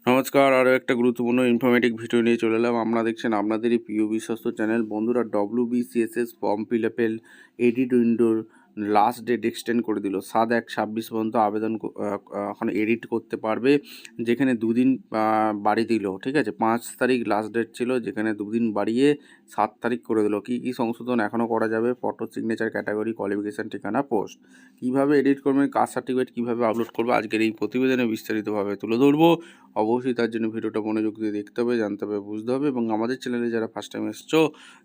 নমস্কার, আরও একটা গুরুত্বপূর্ণ ইনফরমেটিভ ভিডিও নিয়ে চলে এলাম। আপনারা দেখছেন আপনাদেরই প্রিয় বিশ্বস্ত চ্যানেল। বন্ধুরা, WBCSS ফর্ম ফিল আপের এডিট উইন্ডোর লাস্ট ডেট এক্সটেন্ড করে দিল। 7/1/26 পর্যন্ত আবেদন এখন এডিট করতে পারবে, যেখানে দুদিন বাড়িয়ে দিল। ঠিক আছে, 5 তারিখ লাস্ট ডেট ছিল, যেখানে দুদিন বাড়িয়ে 7 তারিখ করে দিল। কী কী সংশোধন এখনও করা যাবে? ফটো, সিগনেচার, ক্যাটাগরি, কোয়ালিফিকেশান, ঠিকানা, পোস্ট। কীভাবে এডিট করবেন, কাস্ট সার্টিফিকেট কীভাবে আপলোড করবে, আজকের এই প্রতিবেদনে বিস্তারিতভাবে তুলে ধরবো। অবশ্যই তার জন্য ভিডিওটা মনোযোগ দিয়ে দেখতে হবে, জানতে হবে, বুঝতে হবে। এবং আমাদের চ্যানেলে যারা ফার্স্ট টাইম এসছো,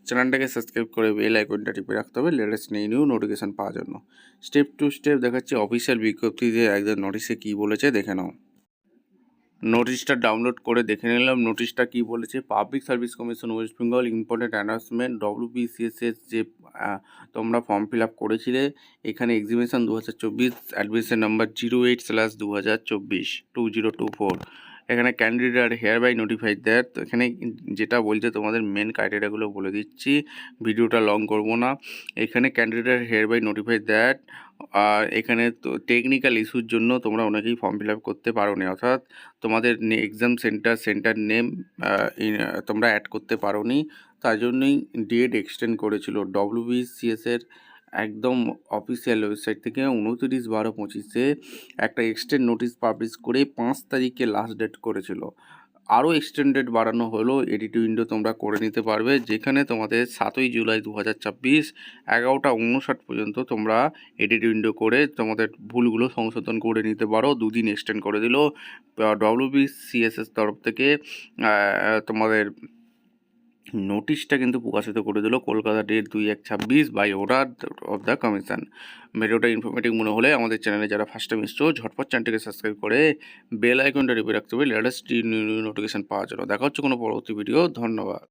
চ্যানেলটাকে সাবস্ক্রাইব করে বেল আইকনটা টিপে রাখতে হবে লেটেস্ট নিউ নোটিফিকেশান পাওয়ার জন্য। স্টেপ টু স্টেপ দেখাচ্ছি অফিসিয়াল বিজ্ঞপ্তিতে একদম নোটিশে কী বলেছে দেখে নাও। নোটিশটা ডাউনলোড করে দেখে নিলাম। নোটিশটা কী বলেছে? Public service commission West Bengal important announcement. WBCSS যে তোমরা ফর্ম ফিল আপ করেছিলে, এখানে এক্সিবিশন 2024, অ্যাডমিশন নাম্বার 08/2024 2024। এখানে candidate here by notified that. তো এখানে যেটা বলছে তোমাদের মেন ক্রাইটেরিয়াগুলো বলে দিচ্ছি, ভিডিওটা লং করব না। এখানে candidate here by notified that. আর এখানে তো টেকনিক্যাল ইস্যুর জন্য তোমরা অনেকেই ফর্ম ফিল আপ করতে পারো নি, অর্থাৎ তোমাদের এক্সাম সেন্টার নেম তোমরা অ্যাড করতে পারো নি, তার জন্যই ডেট এক্সটেন্ড করেছিল WBCS-এর একদম অফিসিয়াল ওয়েবসাইট থেকে 29/12/25 একটা এক্সটেন্ড নোটিশ পাবলিশ করে 5 তারিখে লাস্ট ডেট করেছিল। আরও এক্সটেন্ডেড বাড়ানো হলো, এডিট উইন্ডো তোমরা করে নিতে পারবে, যেখানে তোমাদের 7ই জুলাই 2024 11টা 59 পর্যন্ত তোমরা এডিট উইন্ডো করে তোমাদের ভুলগুলো সংশোধন করে নিতে পারো। দুদিন এক্সটেন্ড করে দিল WBCSS তরফ থেকে। তোমাদের নোটিশটা কিন্তু প্রকাশিত করে দিল Kolkata date 2/1/26 by order of the commission. ভিডিওটা ইনফরমেটিভ মনে হলে আমাদের চ্যানেলে যারা ফার্স্ট টাইম এসছো, ঝটপট চ্যানেলটিকে সাবস্ক্রাইব করে বেল আইকনটা টিপে রাখতে হবে লেটেস্ট নোটিফিকেশন পাওয়ার জন্য। দেখা হচ্ছে কোনো পরবর্তী ভিডিও। ধন্যবাদ।